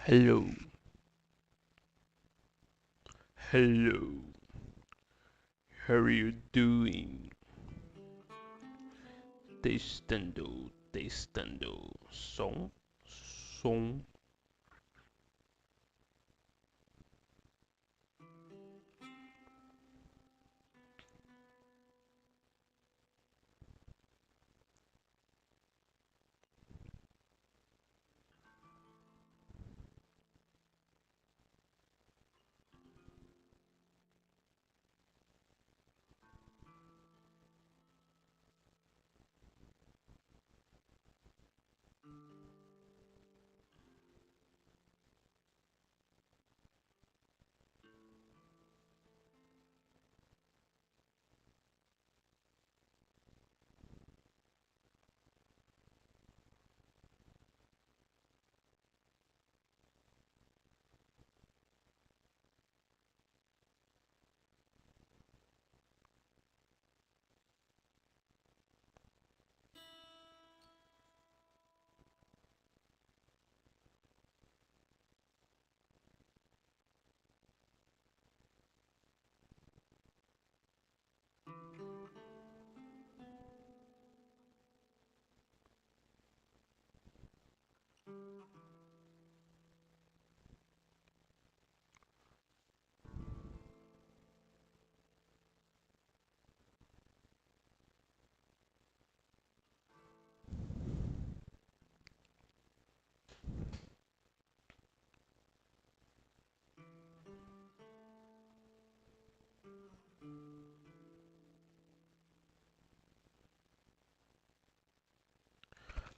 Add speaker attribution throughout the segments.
Speaker 1: Hello, hello, how are you doing? Testando, testando, som, som.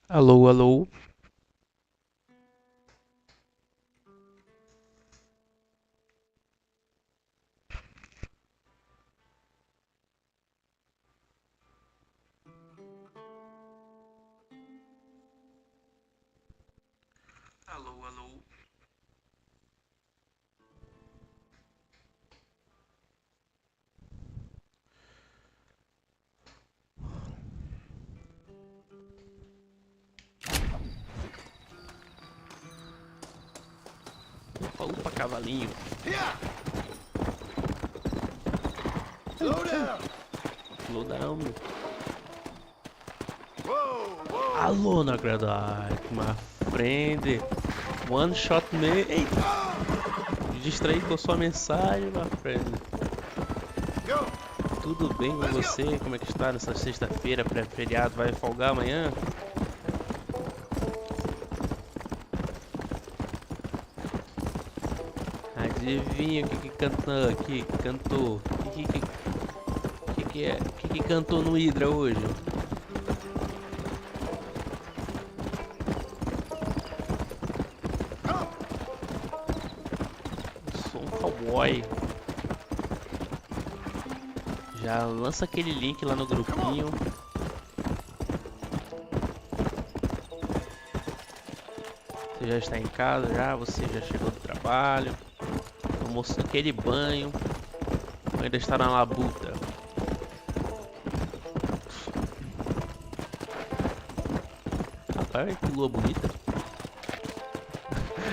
Speaker 1: Alô, alô, alô, alô. Opa, cavalinho.
Speaker 2: Slow down.
Speaker 1: Slow down, meu.
Speaker 2: Whoa, whoa.
Speaker 1: Alô, na grade, my friend. One shot me. Eita, me distraí com sua mensagem, my friend.
Speaker 2: Go.
Speaker 1: Tudo bem com você? Como é que está nessa sexta-feira, pré-feriado? Vai folgar amanhã? Adivinha o que cantou aqui? Cantou. O que cantou no Hydra hoje?
Speaker 2: Go.
Speaker 1: Eu sou um cowboy. Já lança aquele link lá no grupinho. Você já está em casa já? Você já chegou do trabalho? Tomou aquele banho? Ou ainda está na labuta? Rapaz, que lua bonita.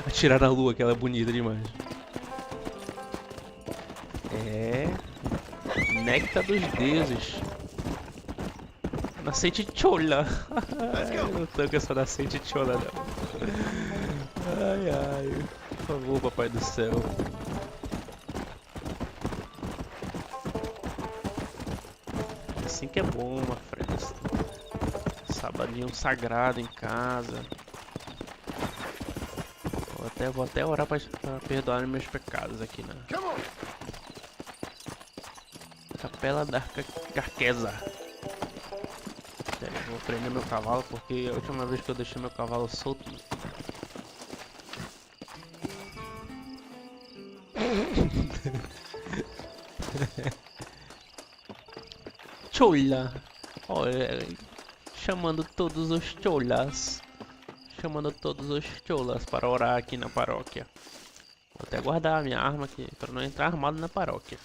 Speaker 1: Atirar na lua, que ela é bonita demais. É. Néctar dos deuses. Nascente chola.
Speaker 2: Let's
Speaker 1: Eu
Speaker 2: go.
Speaker 1: não tô com essa nascente chola, não. Ai, ai. Por favor, papai do céu. Assim que é bom, uma frente. Sabadinho sagrado em casa. Vou até orar pra perdoar meus pecados aqui na
Speaker 2: Come on.
Speaker 1: Capela da Carquesa. Vou prender meu cavalo porque a última vez que eu deixei meu cavalo solto. Chola! Olha, chamando todos os cholas. Chamando todos os cholas para orar aqui na paróquia. Vou até guardar a minha arma aqui para não entrar armado na paróquia.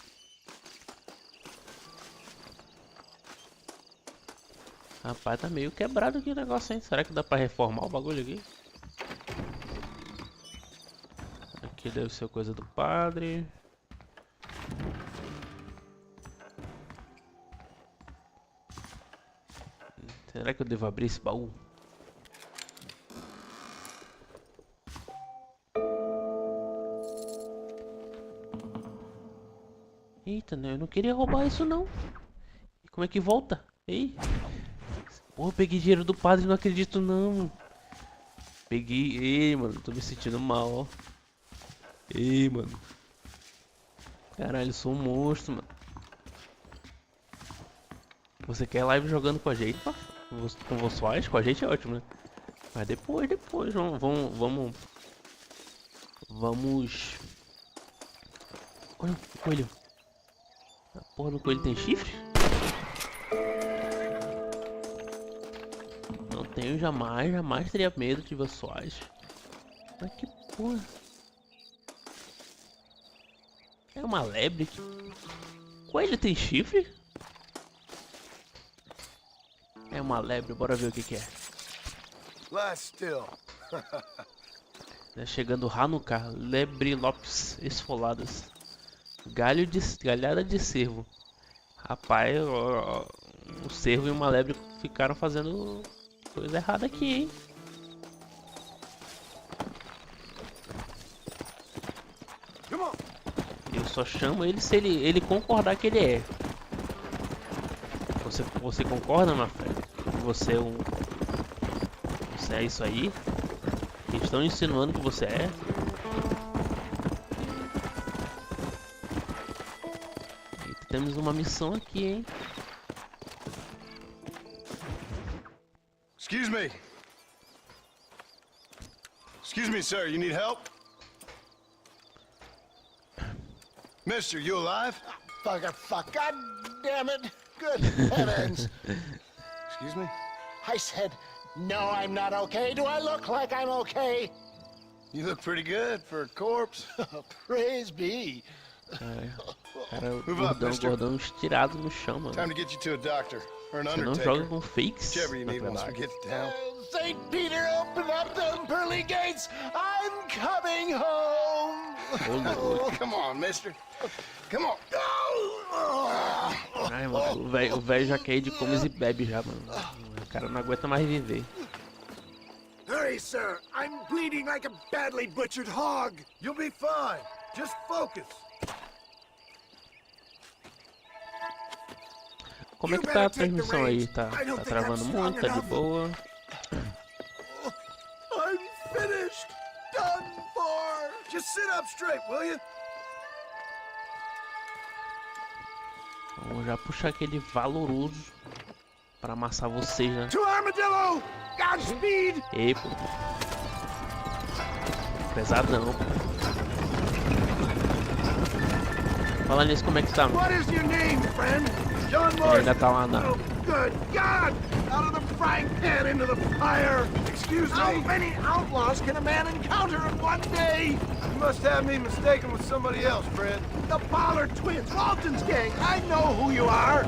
Speaker 1: Rapaz, tá meio quebrado aqui o negócio, hein? Será que dá pra reformar o bagulho aqui? aqui deve ser coisa do padre. Será que eu devo abrir esse baú? Eita, né? Eu não queria roubar isso não. E como é que volta? Ei! Pô, eu peguei dinheiro do padre, não acredito não. Peguei. Ei, mano, tô me sentindo mal, ó. Ei, mano. Caralho, eu sou um monstro, mano. Você quer live jogando com a gente, pá? Com vocês? Com a gente é ótimo, né? Mas depois, vamos. Olha o coelho. A porra do coelho tem chifre? Não tenho jamais teria medo de vocês. Mas que porra. É uma lebre? Coelho tem chifre? É uma lebre, bora ver o que é.
Speaker 2: Lie still.
Speaker 1: Chegando Hanukkah, lebrelops esfoladas. Galhada de cervo. Rapaz, o cervo e uma lebre ficaram fazendo coisa errada aqui, hein?
Speaker 2: Come on.
Speaker 1: Eu só chamo ele se ele concordar que ele é. Você concorda, minha fé? Que você é um... Você é isso aí? Eles estão insinuando que você é? Eita, temos uma missão aqui, hein?
Speaker 2: Excuse me. Excuse me, sir. You need help? Mister, you alive?
Speaker 3: Fuck, God damn it. Good heavens.
Speaker 2: Excuse me?
Speaker 3: I said, no, I'm not okay. Do I look like I'm okay?
Speaker 2: You look pretty good for a corpse.
Speaker 3: Praise be.
Speaker 1: Cara,
Speaker 2: Move up, mister.
Speaker 1: gordão estirado no chão, mano.
Speaker 2: Time to get you to a doctor or an
Speaker 1: Você não
Speaker 2: undertaker.
Speaker 1: joga com fakes?
Speaker 2: Whichever you
Speaker 1: na
Speaker 2: need once we
Speaker 1: verdade.
Speaker 2: get down.
Speaker 3: St. Peter, open up them pearly gates. I'm coming home.
Speaker 1: Ô, louco.
Speaker 2: Come on, mister. Come on.
Speaker 1: Ai, mano, o velho já quer ir de comes e bebe já, mano. O cara não aguenta mais viver.
Speaker 2: Hurry, sir. I'm bleeding like a badly butchered hog. You'll be fine. Just focus.
Speaker 1: Como é que tá a transmissão aí? Tá travando muito? Tá de boa?
Speaker 2: I'm finished. Done for. Just sit up straight, will you?
Speaker 1: Vamos já puxar aquele valoroso pra amassar vocês, né?
Speaker 2: To Armadillo. Godspeed.
Speaker 1: Ei, pô. Pesadão. Fala nisso, como é que tá, mano?
Speaker 2: What is your name, friend? John
Speaker 1: Ele
Speaker 2: Morris.
Speaker 1: ainda tá lá na...
Speaker 2: Oh, good God! Out of the frying pan into the fire! Excuse me? How many outlaws can a man encounter in one day? You must have me mistaken with somebody else, Fred. The Pollard twins, Walton's gang. I know who you are.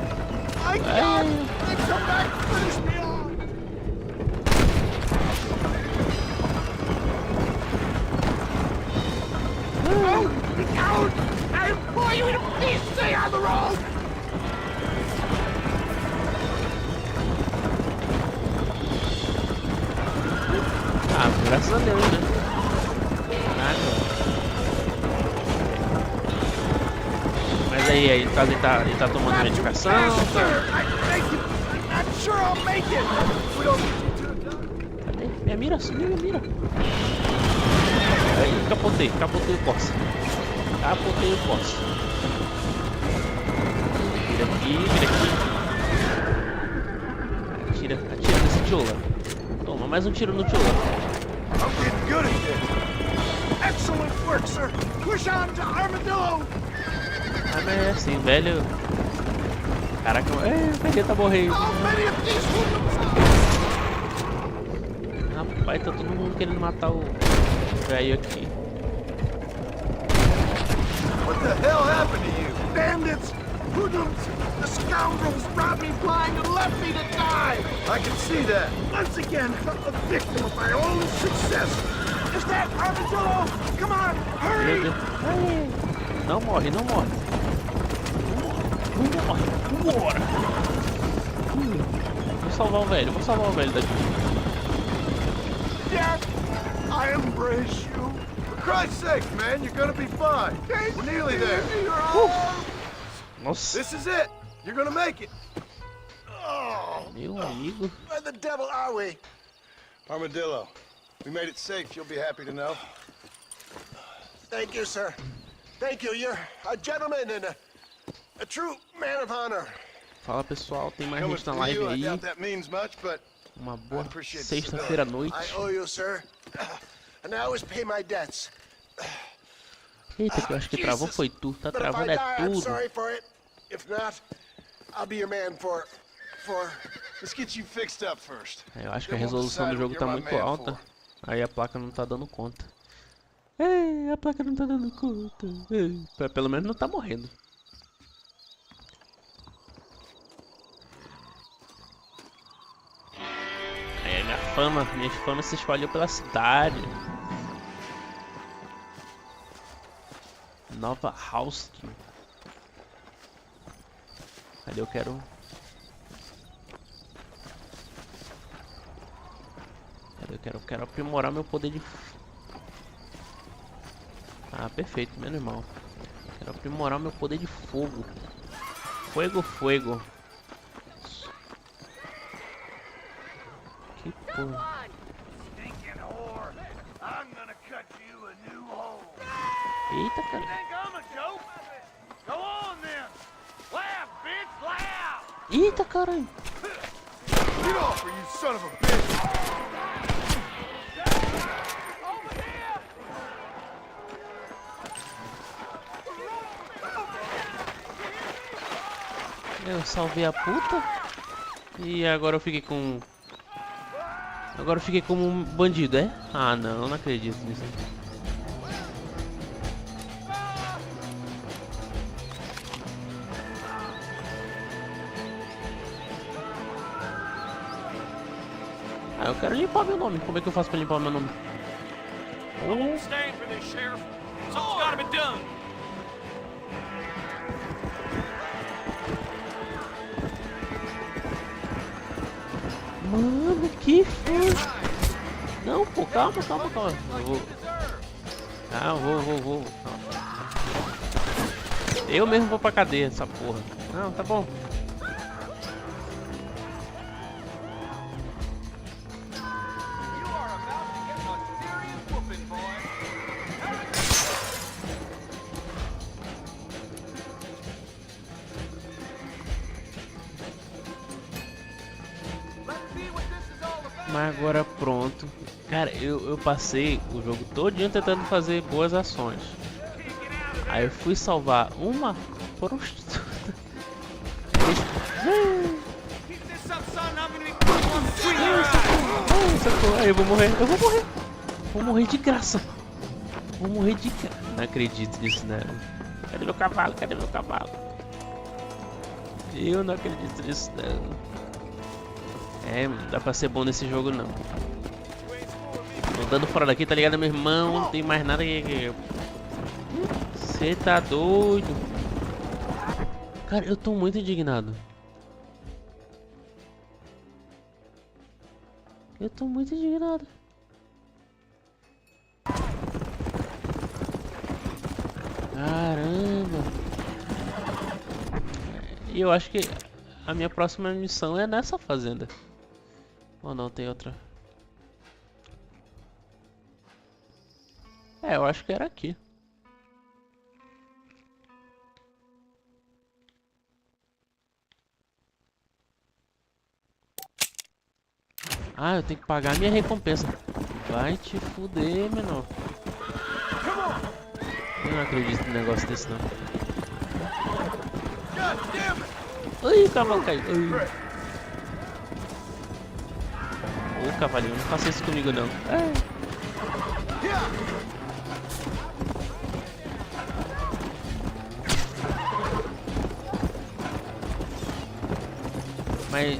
Speaker 2: My God! They've come back to finish me off! Oh, coward! I implore you to please stay on the road!
Speaker 1: Ah, graças a Deus, né? Caraca. Mas aí, no caso, ele tá tomando medicação, tá... Cadê? Minha mira, sumiu minha mira. Aí, capotei o poste. Capotei o poste. Vira aqui. Atira nesse tijolo. Toma, mais um tiro no tijolo.
Speaker 2: I'm getting good at this. Excellent work, sir. Push on to Armadillo.
Speaker 1: Ah, mas é assim, velho. Caraca, o velho tá morrendo.
Speaker 2: How many of these hoodlums?
Speaker 1: Rapaz, tá todo mundo querendo matar o velho aqui.
Speaker 2: What the hell happened to you? Bandits, hoodlums, the scoundrels robbed me blind and left me to die. I can see that. Once again, a victim of my own success. Just that, Armadillo! Come on,
Speaker 1: Meu
Speaker 2: hurry!
Speaker 1: Deus. Ai, não morre, não morre. Não morre. Vambora. Vou salvar o velho daqui.
Speaker 2: Yes, I embrace you.
Speaker 3: For Christ's sake, man, you're gonna be fine. We're nearly there.
Speaker 1: Nossa,
Speaker 3: This is it. You're gonna make it.
Speaker 2: Oh,
Speaker 1: meu amigo.
Speaker 2: where the devil are we?
Speaker 3: Armadillo, we made it safe. You'll be happy to know.
Speaker 2: Thank you, sir. Thank you. You're a gentleman and a true man of honor.
Speaker 1: Fala pessoal, tem mais
Speaker 3: Coming
Speaker 1: gente na
Speaker 3: from
Speaker 1: live
Speaker 3: you, I
Speaker 1: aí.
Speaker 3: doubt that means much, but
Speaker 1: Uma boa
Speaker 3: appreciate the
Speaker 1: sexta-feira à noite.
Speaker 2: I owe you, sir. And I always pay my debts.
Speaker 1: Eita, que eu acho que travou
Speaker 2: Jesus.
Speaker 1: foi tu. Tá
Speaker 2: But if I
Speaker 1: travando
Speaker 2: die,
Speaker 1: é
Speaker 2: I'm
Speaker 1: tudo.
Speaker 2: sorry for it. If not, I'll be your man for.
Speaker 3: let's get you fixed up first.
Speaker 1: Eu acho que a
Speaker 3: Then we'll
Speaker 1: resolução do
Speaker 3: decide
Speaker 1: jogo
Speaker 3: what
Speaker 1: tá
Speaker 3: you're my
Speaker 1: muito
Speaker 3: man
Speaker 1: alta.
Speaker 3: for.
Speaker 1: Aí a placa não tá dando conta. Ei, a placa não tá dando conta. Ei, pelo menos não tá morrendo. Aí minha fama se espalhou pela cidade. Nova House. Cadê? Eu quero aprimorar meu poder de... Ah, perfeito, menos mal. Quero aprimorar meu poder de fogo. Fuego. Que porra.
Speaker 2: Stinking whore. I'm gonna cut you a new hole.
Speaker 1: Eita, cara.
Speaker 2: Think I'm a joke? Go on then. Laugh, bitch, laugh.
Speaker 1: Eita, caralho.
Speaker 3: Get off her, you son of a bitch!
Speaker 2: Over here.
Speaker 1: Eu salvei a puta. E agora eu fiquei com... Agora eu fiquei como um bandido, é? Ah, não acredito nisso. Ah, eu quero limpar meu nome. Como é que eu faço pra limpar meu nome? Oh,
Speaker 2: Stand for this, Sheriff. Something's gotta be done.
Speaker 1: mano, que foi? Não, pô, calma. Eu vou... Ah, vou. Eu mesmo vou pra cadeia, essa porra. Não, tá bom. Mas agora pronto. Cara, eu passei o jogo todinho tentando fazer boas ações. Aí eu fui salvar uma prostituta. Aí eu vou morrer. Vou morrer de graça. Não acredito nisso, né? Cadê meu cavalo? Eu não acredito nisso, não. É, não dá pra ser bom nesse jogo, não. Tô dando fora daqui, tá ligado, meu irmão? Não tem mais nada que... Você tá doido? Cara, eu tô muito indignado. Caramba. E eu acho que a minha próxima missão é nessa fazenda. Ou não, tem outra? É, eu acho que era aqui. Ah, eu tenho que pagar a minha recompensa. Vai te fuder, menor. Eu não acredito num negócio desse, não. Ai, o cavalo caiu. Ô, cavalinho, não faça isso comigo, não. Mas...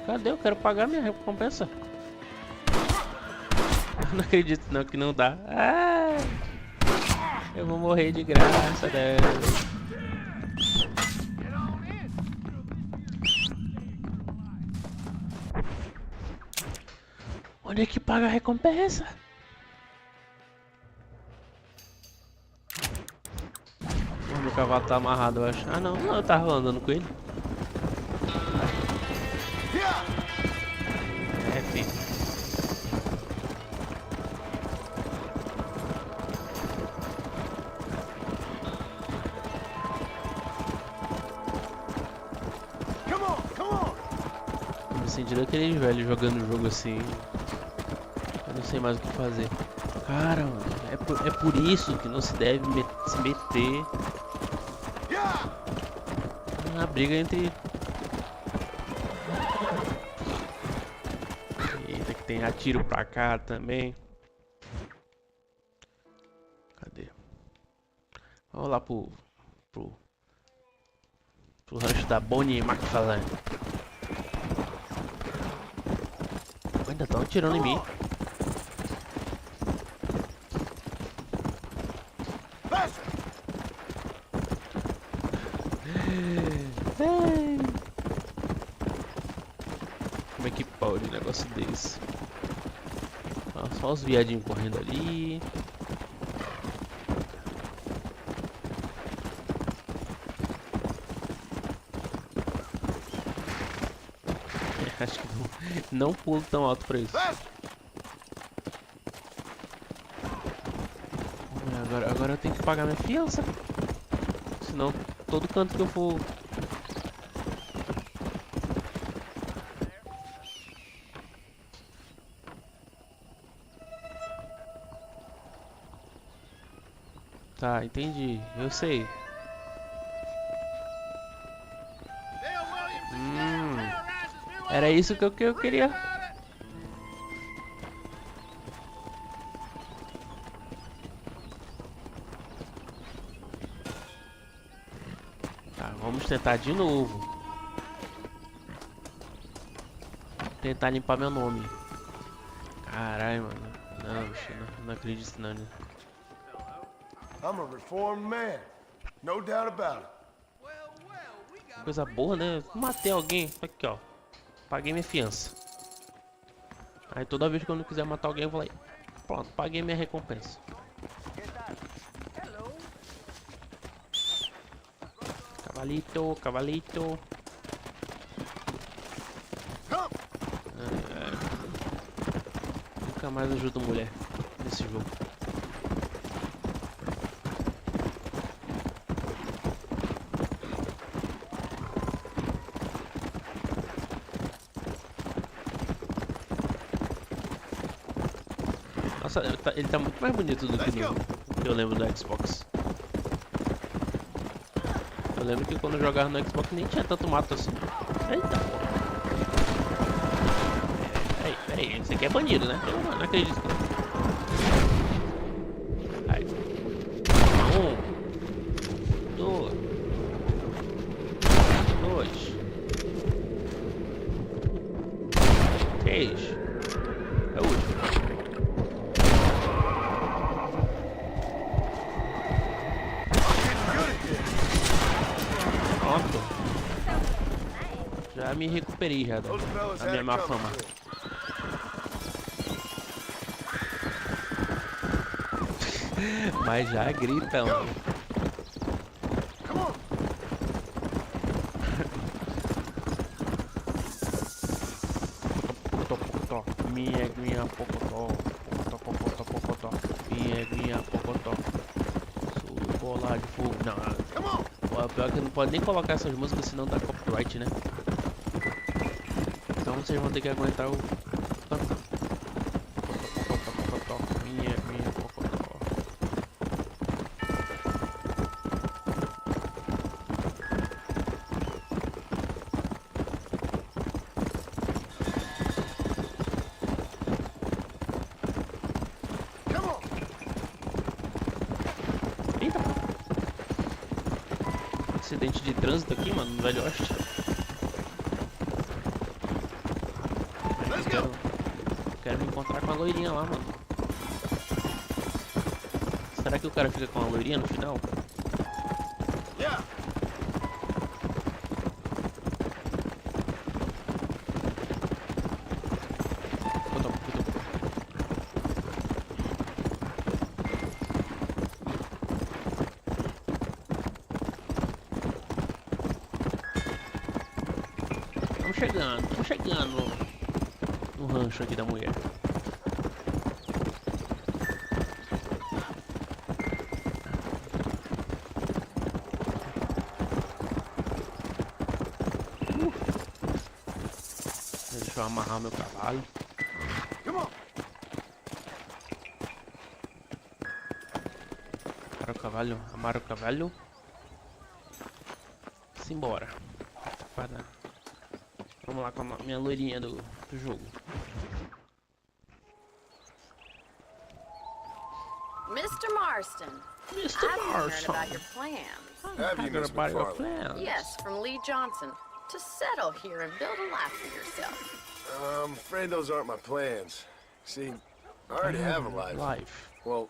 Speaker 1: Cadê? Eu quero pagar minha recompensa. Não acredito não que não dá. Ah, eu vou morrer de graça, né? Onde é que paga a recompensa? O meu cavalo tá amarrado, eu acho. Ah não, eu tava andando com ele. É, filho. Eu me senti daquele velho jogando o jogo assim. Eu não sei mais o que fazer. Cara, mano, é por isso que não se deve se meter na briga entre... Eita, que tem atiro pra cá também. Cadê? Vamos lá pro rancho da Bonnie McFarlane. Ainda estão atirando em mim. Como é que pode um negócio desse? Ah, só os viadinhos correndo ali. Acho que não pulo tão alto pra isso. Agora eu tenho que pagar minha fiança. Senão todo canto que eu for... Tá, entendi. Eu sei. Era isso que eu queria. Tá, vamos tentar de novo. Tentar limpar meu nome. Caralho, mano. Não, bicho, não acredito não, né?
Speaker 2: I'm a reformed man. No doubt about it.
Speaker 1: Coisa boa, né? Matei alguém. Aqui, ó. Paguei minha fiança. Aí toda vez que eu não quiser matar alguém, eu vou lá e... Pronto, paguei minha recompensa. Cavalito, cavalito. Nunca mais ajudo mulher nesse jogo. Nossa, ele tá muito mais bonito do que no que eu lembro do Xbox. Eu lembro que quando eu jogava no Xbox nem tinha tanto mato assim. Eita porra. Peraí, esse aqui é bandido, né? Eu não acredito. Aí. 1, 2, 3. É o último. Pronto. Já me recuperei já da minha má fama. Mas já gritam. Minha pocotó. Minha pocotó. Sou bola de fogo. Não, pior que não pode nem colocar essas músicas senão dá copyright, né? Então vocês vão ter que aguentar o... Minha pocotó. Eita! Acidente de trânsito aqui, mano, no Velho Oeste. quero me encontrar com a loirinha lá, mano. Será que o cara fica com a loirinha no final?
Speaker 2: Yeah.
Speaker 1: Estamos chegando no rancho aqui da mulher. Deixa eu amarrar meu cavalo.
Speaker 2: Come on.
Speaker 1: Amarra o cavalo. Simbora. Vamos lá com a minha loirinha do jogo.
Speaker 4: Mr. Marston.
Speaker 1: Mr.
Speaker 4: I've heard
Speaker 1: Marston.
Speaker 4: about your plans.
Speaker 2: Have you, Miss
Speaker 1: About your
Speaker 2: McFarlane?
Speaker 1: plans.
Speaker 4: Yes, from Lee Johnson. To settle here and build a life for yourself.
Speaker 2: I'm afraid those aren't my plans. See, I already have a life. Well,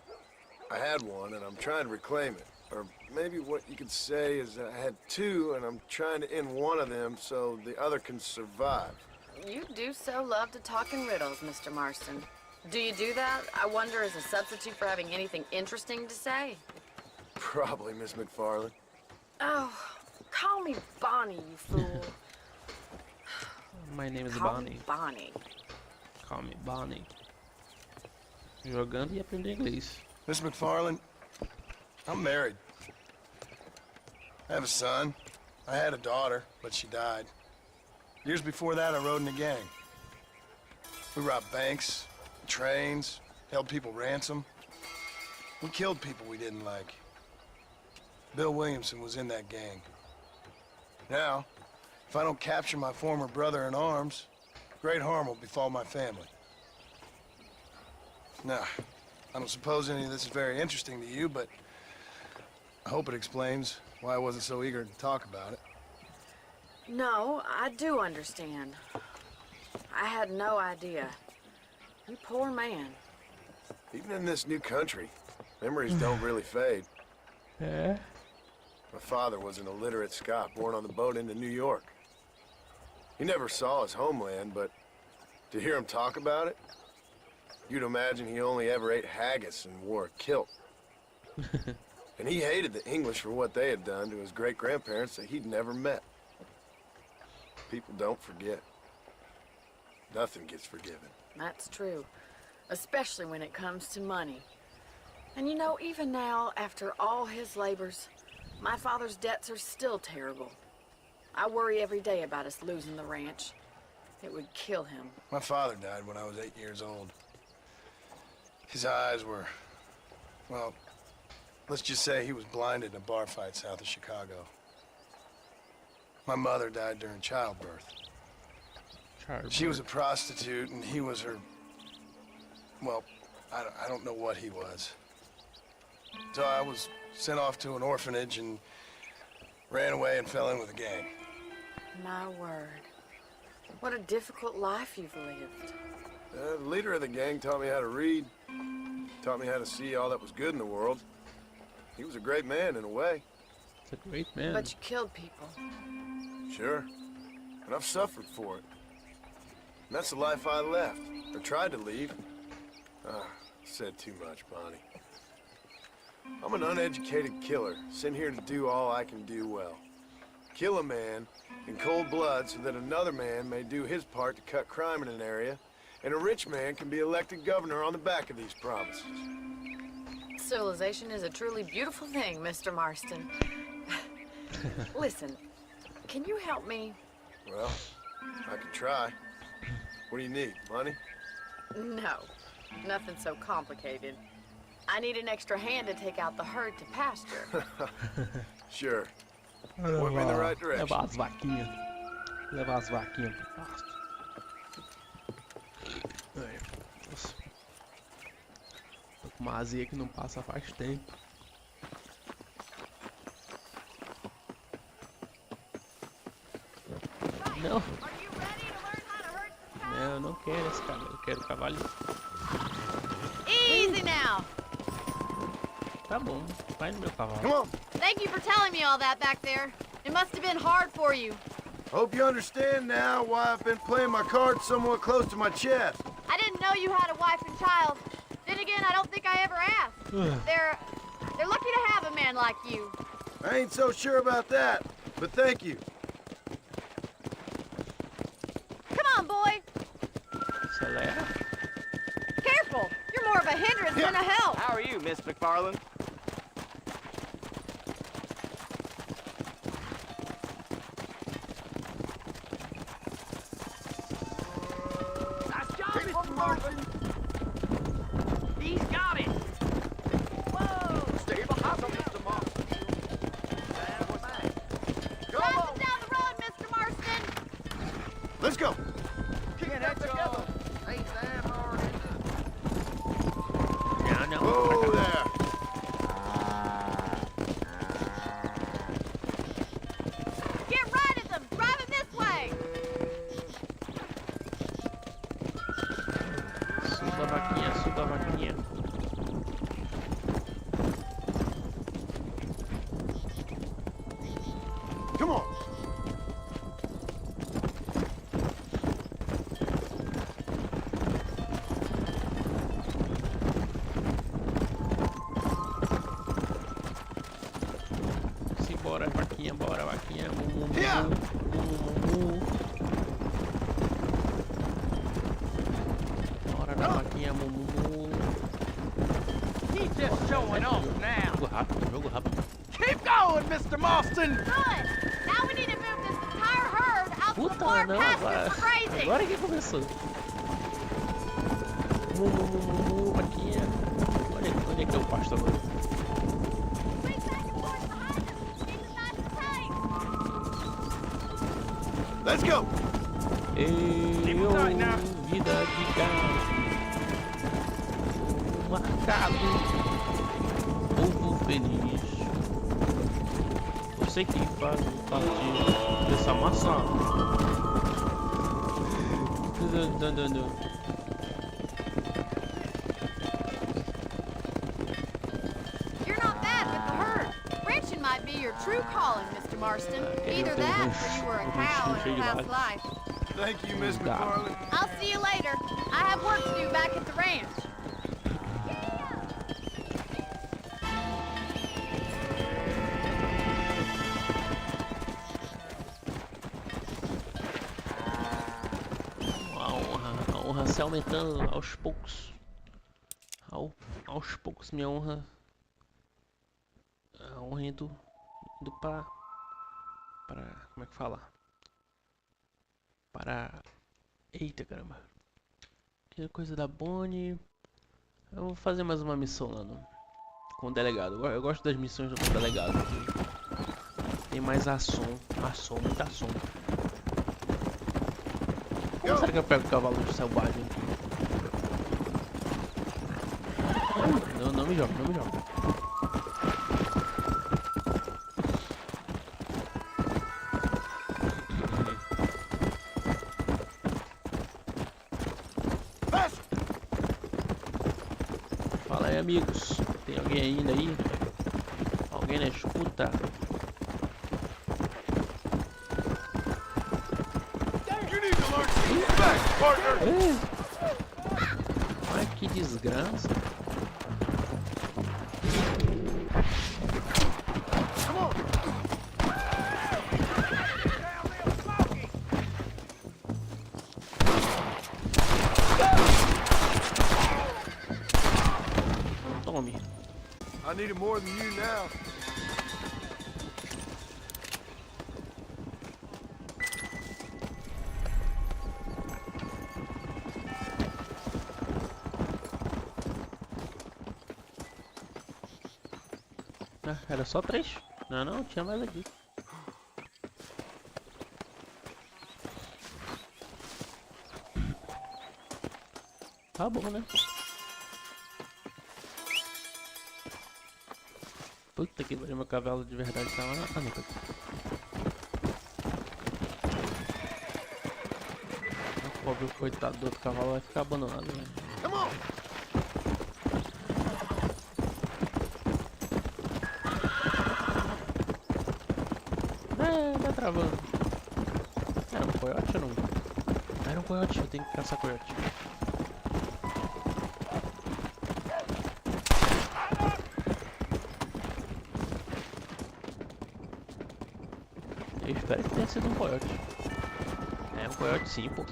Speaker 2: I had one, and I'm trying to reclaim it. Or maybe what you could say is I had two, and I'm trying to end one of them so the other can survive.
Speaker 4: You do so love to talk in riddles, Mr. Marston. Do you do that, I wonder, as a substitute for having anything interesting to say?
Speaker 2: Probably, Miss McFarlane.
Speaker 4: Oh, call me Bonnie, you fool.
Speaker 1: My name is
Speaker 4: Call
Speaker 1: Bonnie.
Speaker 4: me Bonnie.
Speaker 1: Call me Bonnie. Jogando e aprendendo inglês.
Speaker 3: Miss McFarlane, I'm married. I have a son. I had a daughter, but she died. Years before that, I rode in a gang. We robbed banks, trains, held people ransom. We killed people we didn't like. Bill Williamson was in that gang. Now, if I don't capture my former brother in arms, great harm will befall my family. Now, I don't suppose any of this is very interesting to you, but I hope it explains why I wasn't so eager to talk about it.
Speaker 4: No, I do understand. I had no idea. You poor man.
Speaker 2: Even in this new country, memories don't really fade.
Speaker 1: É.
Speaker 2: My father was an illiterate Scot born on the boat into New York. He never saw his homeland, but to hear him talk about it, you'd imagine he only ever ate haggis and wore a kilt. And he hated the English for what they had done to his great-grandparents that he'd never met. People don't forget. Nothing gets forgiven.
Speaker 4: That's true. Especially when it comes to money. And you know, even now, after all his labors, my father's debts are still terrible. I worry every day about us losing the ranch. It would kill him.
Speaker 3: My father died when I was 8 years old. His eyes were, well, let's just say he was blinded in a bar fight south of Chicago. My mother died during childbirth. She was a prostitute, and he was her, well, I don't know what he was. So I was sent off to an orphanage and ran away and fell in with a gang.
Speaker 4: My word. What a difficult life you've lived.
Speaker 2: The leader of the gang taught me how to read, taught me how to see all that was good in the world. He was a great man in a way.
Speaker 1: It's a great man.
Speaker 4: But you killed people.
Speaker 2: Sure. And I've suffered for it. And that's the life I left, or tried to leave. Said too much, Bonnie. I'm an uneducated killer, sent here to do all I can do well. Kill a man in cold blood so that another man may do his part to cut crime in an area, and a rich man can be elected governor on the back of these promises.
Speaker 4: Civilization is a truly beautiful thing, Mr. Marston. Listen, can you help me?
Speaker 2: Well, I can try. What do you need, money?
Speaker 4: No, nothing so complicated. I need an extra hand to take out the herd to pasture.
Speaker 2: Sure. Point me in the right direction.
Speaker 1: Levar as vaquinhas. Levar as vaquinhas pro pasto. Aí, nossa. Tô com uma azia que não passa faz tempo. Não. Não. eu não quero esse cavalo, eu quero o cavalinho.
Speaker 5: Easy now.
Speaker 1: Tá bom, vai no meu cavalo.
Speaker 3: Come on.
Speaker 5: Thank you for telling me all that back there. It must have been hard for you.
Speaker 2: Hope you understand now why I've been playing my cards somewhat close to my chest.
Speaker 5: I didn't know you had a wife and child. Then again, I don't think I ever asked. They're lucky to have a man like you.
Speaker 2: I ain't so sure about that, but thank you.
Speaker 5: Come on, boy.
Speaker 1: Acelera.
Speaker 5: Careful. You're more of a hindrance than a help.
Speaker 6: How are you, Miss McFarland?
Speaker 2: Nice job, Mr. Martin.
Speaker 6: He's got it!
Speaker 2: Whoa! Stay behind him, Mr. Martin.
Speaker 5: Drive them down the road, Mr. Marston.
Speaker 2: Let's go.
Speaker 6: Kicking that together. Ain't that hard,
Speaker 1: Não, não.
Speaker 2: Whoa there.
Speaker 5: Get right at them. Drive them this way.
Speaker 1: Suba a vaquinha, suba a vaquinha.
Speaker 2: Come on.
Speaker 1: Simbora, vaquinha, bora, vaquinha.
Speaker 2: Yeah.
Speaker 1: Bora da vaquinha, mumu.
Speaker 6: He's just showing off now.
Speaker 1: Jogo rápido, jogo rápido.
Speaker 6: Keep going, Mr. Marston!
Speaker 5: Good. Now we need to move this entire herd out to the
Speaker 1: Puta,
Speaker 5: far
Speaker 1: não,
Speaker 5: pastures for
Speaker 1: agora.
Speaker 5: grazing.
Speaker 1: Agora que começou. Mumu, vaquinha. Onde é que é o pasto agora?
Speaker 5: Swing back and forth behind them. Keep it nice and tight.
Speaker 2: Let's go.
Speaker 1: Eu,
Speaker 6: tight now.
Speaker 1: vida de gado. Marcado. Povo feliz. Você que faz parte dessa massa.
Speaker 5: You're not bad with the herd. Ranching might be your true calling, Mr. Marston. Either that or you were a cow in a past life.
Speaker 2: Thank you, Miss McFarland.
Speaker 5: I'll see you later. I have work to do back at the ranch.
Speaker 1: A honra se aumentando aos poucos. Aos poucos minha honra. A honra indo para como é que fala? Para. Eita caramba. Que coisa da Bonnie. Eu vou fazer mais uma missão lá com o delegado. Eu gosto das missões com o delegado. Tem mais ação, muita ação. Como será que eu pego o cavalo de selvagem? Não me joga, não me joga. Fala aí, amigos. Tem alguém ainda aí? Alguém na escuta?
Speaker 2: You need to learn some respect, partner.
Speaker 1: Ai, que desgraça.
Speaker 2: Come on.
Speaker 1: Tome.
Speaker 2: I need it more than you now.
Speaker 1: Ah, era só 3? Não, tinha mais aqui. Tá bom, né? Puta que pariu, meu cavalo de verdade tá lá na... Ah, não, tá aqui. pobre coitado do outro cavalo vai ficar abandonado, né?
Speaker 2: Come on!
Speaker 1: Tá travando. Era um coiote ou não? Era um coiote, eu tenho que caçar coiote. Eu espero que tenha sido um coiote. É um coiote sim, pô.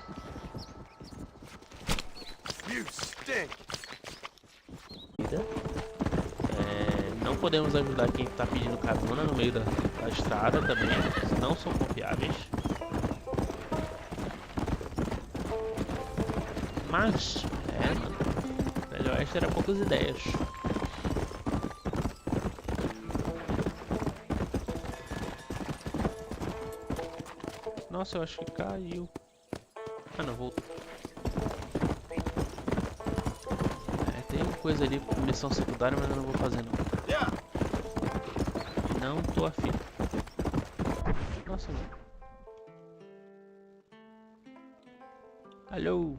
Speaker 2: You stink!
Speaker 1: Não podemos ajudar quem tá pedindo carona no meio da estrada também. Eles não são confiáveis. Mas, mano, Velho Oeste era poucas ideias. Nossa, eu acho que caiu. Ah, não, voltou. Tem coisa ali, missão secundária, mas eu não vou fazer não. Não tô afim. Nossa, mano. Alô?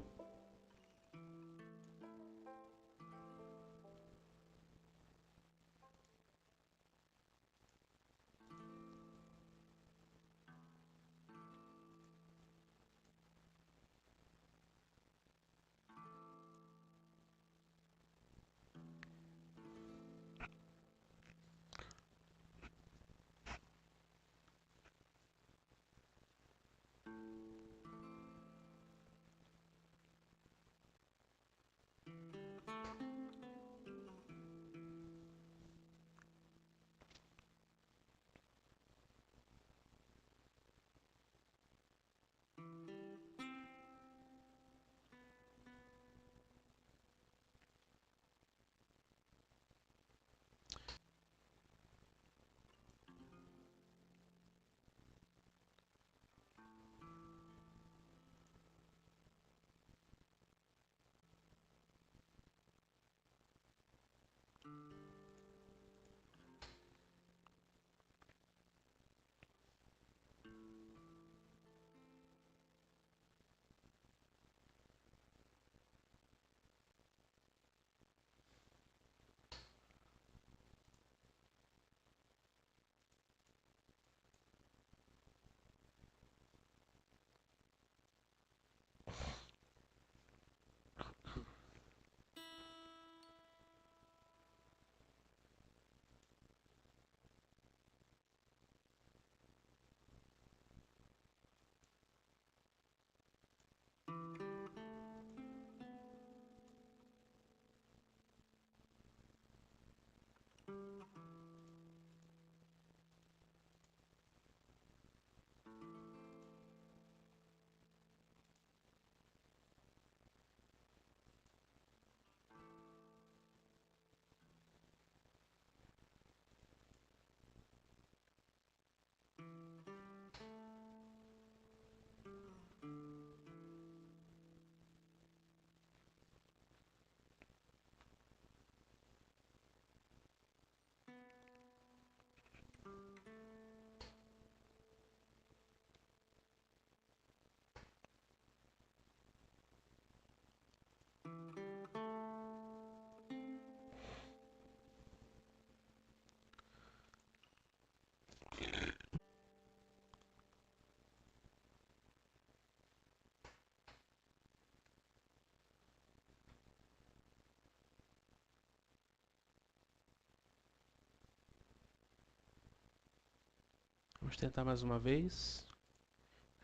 Speaker 1: Vamos tentar mais uma vez.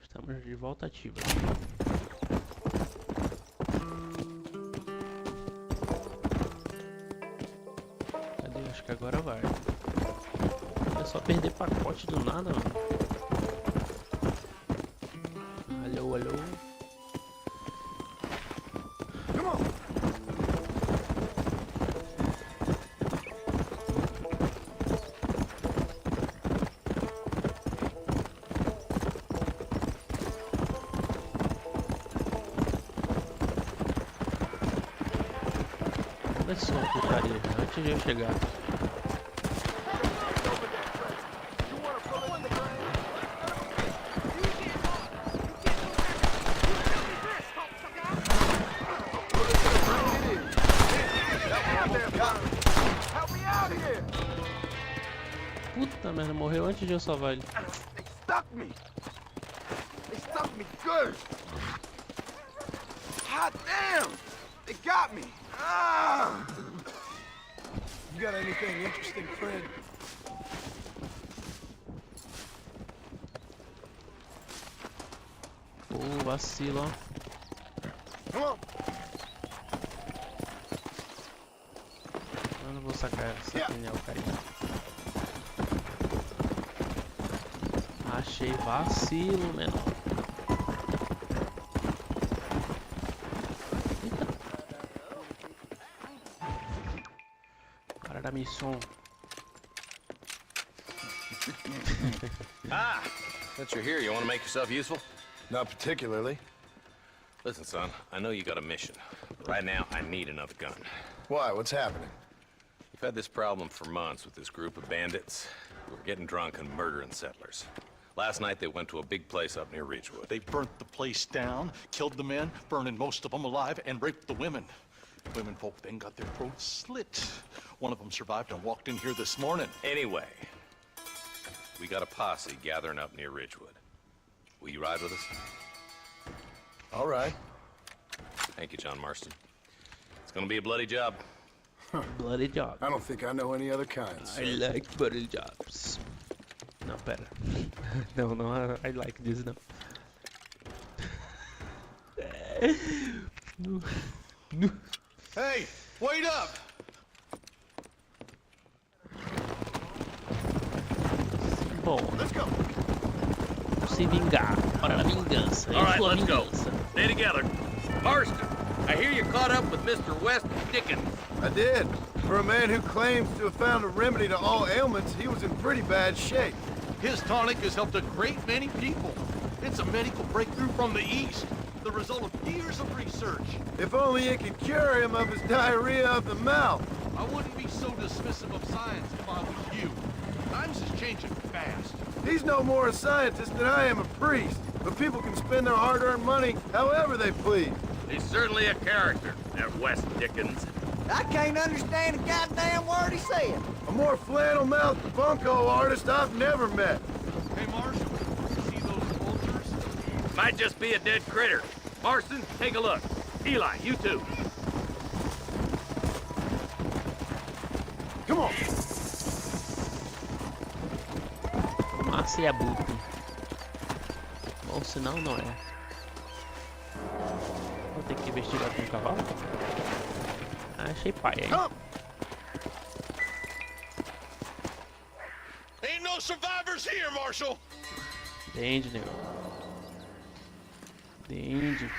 Speaker 1: Estamos de volta ativa. Cadê? Acho que agora vai. É só perder pacote do nada, mano. Alô, alô. Olha só, putaria, antes de eu chegar. merda morreu antes de eu salvar ele.
Speaker 2: They stuck me. They stuck me good. Hot damn! They got me. Ah!
Speaker 3: You got anything interesting, Fred?
Speaker 1: Pô, vacilo, ó.
Speaker 2: Come on.
Speaker 1: Eu não vou sacanear o cara. Achei vacilo, menor. Cara da missão.
Speaker 7: Ah! Since you're here, you want to make yourself useful?
Speaker 3: Not particularly.
Speaker 7: Listen, son, I know you got a mission. But right now, I need another gun.
Speaker 3: Why? What's happening?
Speaker 7: We've had this problem for months with this group of bandits who are getting drunk and murdering settlers. Last night, they went to a big place up near Ridgewood.
Speaker 8: They burnt the place down, killed the men, burning most of them alive, and raped the women. Women folk then got their throats slit. One of them survived and walked in here this morning.
Speaker 7: Anyway, we got a posse gathering up near Ridgewood. Will you ride with us?
Speaker 3: All right.
Speaker 7: Thank you, John Marston. It's gonna be a bloody job.
Speaker 1: Bloody job.
Speaker 3: I don't think I know any other kinds.
Speaker 1: I like bloody jobs. Não, pera. Não, não, I like this, não. No. No.
Speaker 8: Hey, wait up!
Speaker 1: Bom,
Speaker 2: Let's go.
Speaker 1: se vingar. Para a vingança.
Speaker 9: All right,
Speaker 1: Sua
Speaker 9: let's go.
Speaker 1: vingança.
Speaker 9: Stay together. Marston, I hear you caught up with Mr. West Dickens.
Speaker 2: I did. For a man who claims to have found a remedy to all ailments, he was in pretty bad shape.
Speaker 8: His tonic has helped a great many people. It's a medical breakthrough from the East, the result of years of research.
Speaker 2: If only it could cure him of his diarrhea of the mouth.
Speaker 8: I wouldn't be so dismissive of science if I was you. Times is changing fast.
Speaker 2: He's no more a scientist than I am a priest. But people can spend their hard-earned money however they please.
Speaker 9: He's certainly a character, that West Dickens.
Speaker 6: I can't understand a goddamn word he said.
Speaker 2: A more flannel-mouthed bunco artist I've never met.
Speaker 8: Hey, Marshal, see those vultures?
Speaker 9: Might just be a dead critter. Marston, take a look. Eli, you too.
Speaker 2: Come on.
Speaker 1: Massa e abutre. Ou senão não é. Vou ter que investigar com o cavalo. Achei pai, hein?
Speaker 2: Come.
Speaker 8: Ain't no survivors here, Marshal!
Speaker 1: Entende, nego. Entende.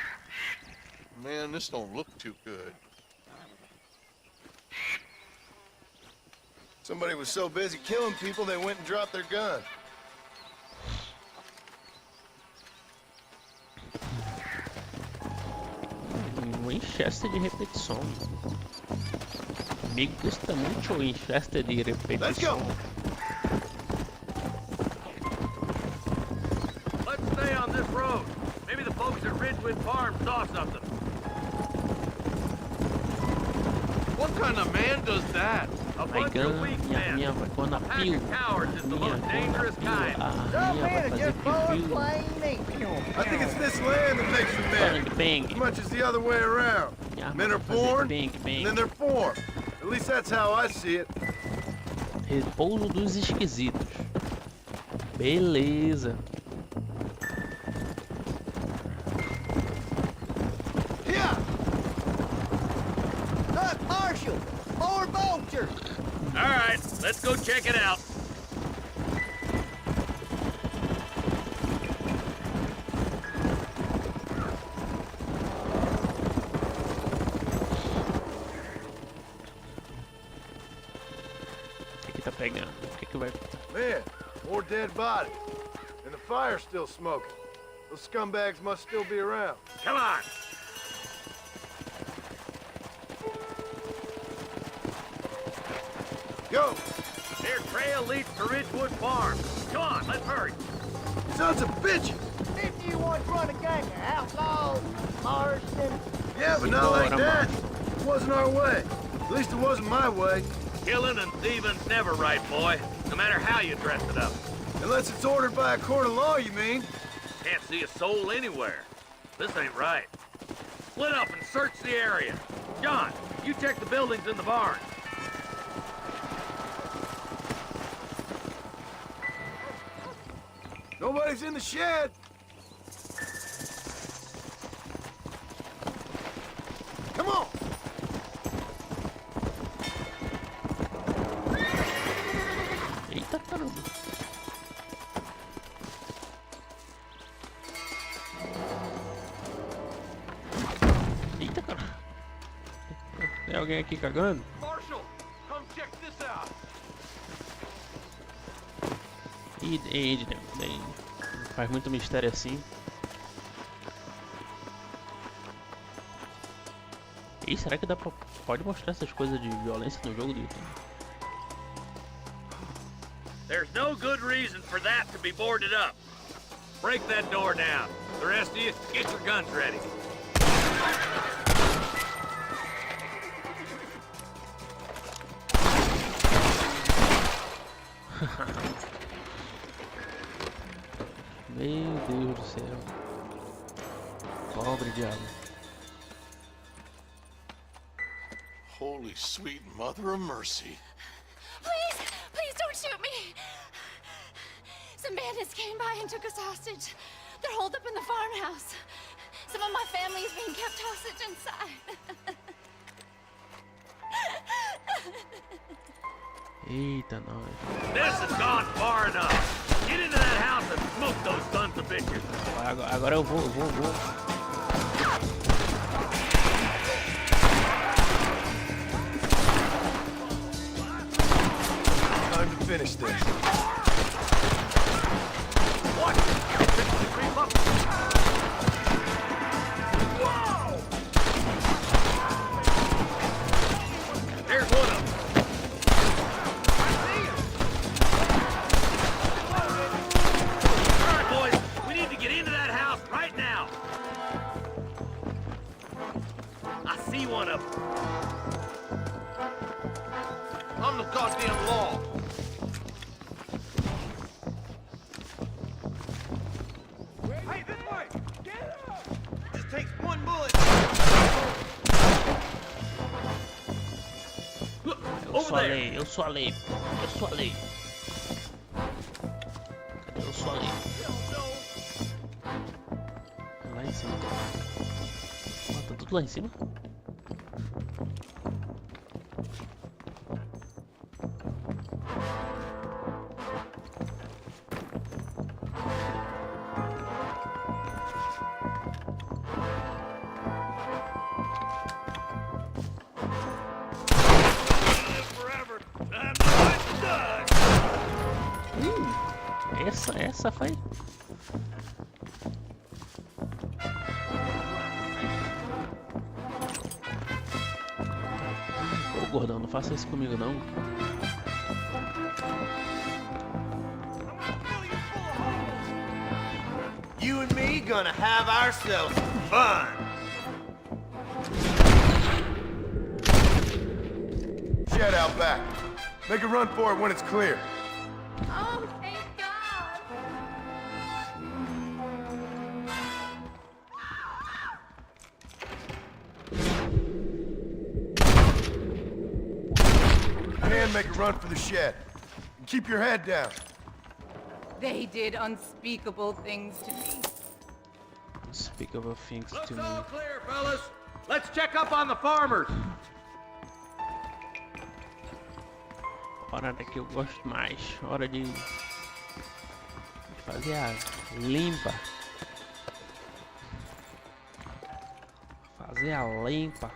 Speaker 8: Man, this don't look too good.
Speaker 2: Somebody was so busy killing people, they went and dropped their gun.
Speaker 1: Winchester de repetição. Me gusta mucho Winchester de repetição.
Speaker 2: Let's go.
Speaker 9: Let's stay on this road. Maybe the folks at Ridgewood Farm saw something.
Speaker 8: What kind of man does that?
Speaker 9: A
Speaker 1: Vai
Speaker 9: bunch of weak
Speaker 1: ganhar, minha
Speaker 9: men.
Speaker 1: vai pôr na
Speaker 9: A pack
Speaker 1: pio.
Speaker 9: of cowards is the
Speaker 1: Minha
Speaker 9: most
Speaker 1: pôr na
Speaker 9: dangerous
Speaker 1: pio.
Speaker 9: kind.
Speaker 1: A minha vai fazer piu-piu.
Speaker 2: I think it's this land that makes you men.
Speaker 1: Bang, bang.
Speaker 2: As much as the other way around.
Speaker 1: Minha
Speaker 2: Men
Speaker 1: vai
Speaker 2: are
Speaker 1: fazer
Speaker 2: born,
Speaker 1: bang,
Speaker 2: and
Speaker 1: bang.
Speaker 2: then they're formed. At least that's how I see it.
Speaker 1: Repouso dos esquisitos. Beleza.
Speaker 2: Yeah.
Speaker 6: Look, Marshal, more vultures.
Speaker 9: All right, let's go check it out.
Speaker 1: O que que tá pegando? O que que vai...
Speaker 2: Man, more dead bodies. And the fire's still smoking. Those scumbags must still be around.
Speaker 9: Come on.
Speaker 2: Go!
Speaker 9: Their trail leads to Ridgewood Farm. Come on, let's hurry.
Speaker 2: Sons of bitches!
Speaker 6: Didn't you once run a gang of outlaws, Marston?
Speaker 2: Yeah, but not like that. It wasn't our way. At least it wasn't my way.
Speaker 9: Killing and thieving's never right, boy. No matter how you dress it up.
Speaker 2: Unless it's ordered by a court of law, you mean?
Speaker 9: Can't see a soul anywhere. This ain't right. Split up and search the area. John, you check the buildings in the barn.
Speaker 2: Nobody's in the shed. Come on.
Speaker 1: Eita caramba. Eita caramba. Tem alguém aqui cagando?
Speaker 6: Marshal, come check this out.
Speaker 1: E nem faz muito mistério assim. E será que pode mostrar essas coisas de violência no jogo do YouTube?
Speaker 9: There's no good reason for that to be boarded up. Break that door down. The rest of you, get your guns ready.
Speaker 1: Meu Deus do céu. Pobre diabo.
Speaker 8: Holy sweet mother of mercy.
Speaker 5: Please don't shoot me. Some bandits came by and took us hostage. They're holed up in the farmhouse. Some of my family is being kept hostage inside.
Speaker 1: Eita, nós.
Speaker 9: This has gone far enough. Get into that house and smoke those sons of bitches.
Speaker 1: Agora eu vou.
Speaker 2: Time to finish this.
Speaker 9: What? Creep up. Whoa! There's one of them. All right, boys. We need to get into that house right now. I see one of them.
Speaker 6: I'm the goddamn law. Hey, this way! Get up! Just takes one bullet.
Speaker 9: Look,
Speaker 1: Eu
Speaker 9: over
Speaker 1: sou a
Speaker 9: there.
Speaker 1: lei, eu sou a lei. Eu sou a lei. Cadê eu sou a lei? Lá em cima. Ah, tá tudo lá em cima?
Speaker 9: Forever. I'm not done.
Speaker 1: Essa foi. Ô gordão, não faça isso comigo não.
Speaker 2: You and me gonna have ourselves some fun. Shed out back. Make a run for it when it's clear.
Speaker 5: Oh, thank God.
Speaker 2: And make a run for the shed. And keep your head down.
Speaker 10: They did unspeakable things to me.
Speaker 1: Speak of things
Speaker 9: Looks
Speaker 1: to me.
Speaker 9: all clear, fellas. Let's check up on the farmers.
Speaker 1: Parada que eu gosto mais. Hora de fazer a limpa. Fazer a limpa.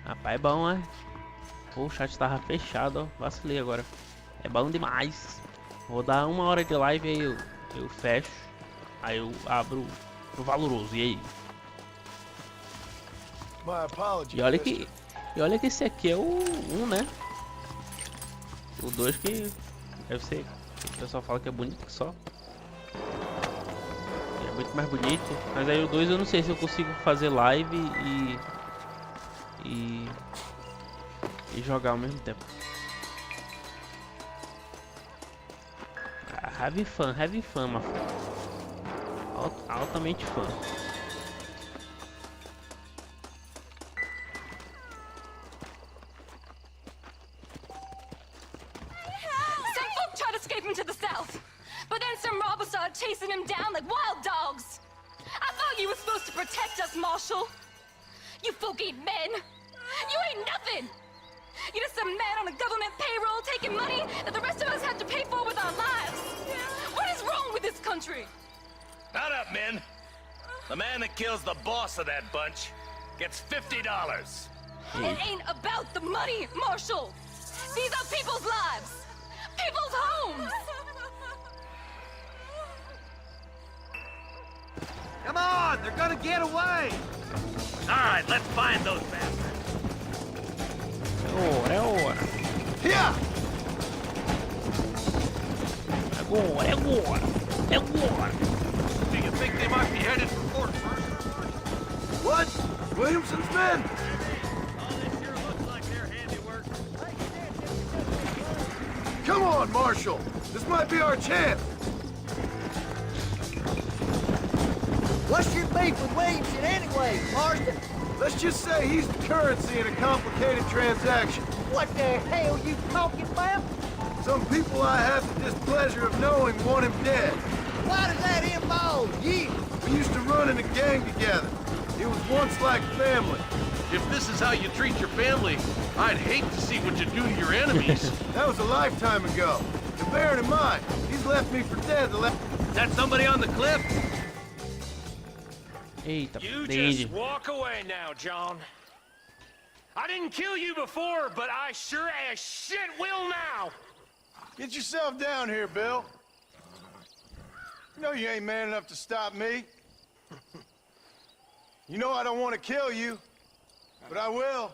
Speaker 1: Rapaz, é bom, né? Pô, o chat tava fechado, ó. Vacilei agora. É bom demais. Vou dar 1 hora de live aí eu fecho. Aí eu abro pro valoroso. E aí?
Speaker 3: My apologies.
Speaker 1: E olha que esse aqui é o 1, né? O 2 que deve ser. O pessoal fala que é bonito que só. É muito mais bonito. Mas aí o 2 eu não sei se eu consigo fazer live e jogar ao mesmo tempo. Heavy fun, my friend. Altamente fã.
Speaker 5: Some folk tried escaping to the south, but then some robbers started chasing him down like wild dogs. I thought you were supposed to protect us, Marshal. You folk ain't men. You ain't nothing. You're just a man on a government payroll taking money that the rest of us have to pay for with our lives. What is wrong with this country?
Speaker 7: Not up, men. The man that kills the boss of that bunch gets $50.
Speaker 5: It ain't about the money, Marshal. These are people's lives. People's homes.
Speaker 2: Come on, they're gonna get away!
Speaker 9: All right, let's find those bastards.
Speaker 1: É hora.
Speaker 2: Here!
Speaker 1: É agora.
Speaker 6: Do you think they might be headed for Fort First?
Speaker 2: What? Williamson's men?
Speaker 9: Oh, this sure looks like their handiwork.
Speaker 2: Come on, Marshal! This might be our chance!
Speaker 11: What's your beef with Williamson anyway, Marston?
Speaker 2: Let's just say he's the currency in a complicated transaction.
Speaker 11: What the hell you talking about?
Speaker 2: Some people I have the displeasure of knowing want him dead.
Speaker 11: Why does that involve you?
Speaker 2: We used to run in a gang together. It was once like family.
Speaker 6: If this is how you treat your family, I'd hate to see what you do to your enemies.
Speaker 2: That was a lifetime ago. And bear it in mind, he's left me for dead the last...
Speaker 9: Is that somebody on the cliff?
Speaker 1: Eita,
Speaker 12: You
Speaker 1: entendi.
Speaker 12: just walk away now, John. I didn't kill you before, but I sure as shit will now.
Speaker 3: Get yourself down here, Bill. You know you ain't man enough to stop me. You know I don't want to kill you, but I will.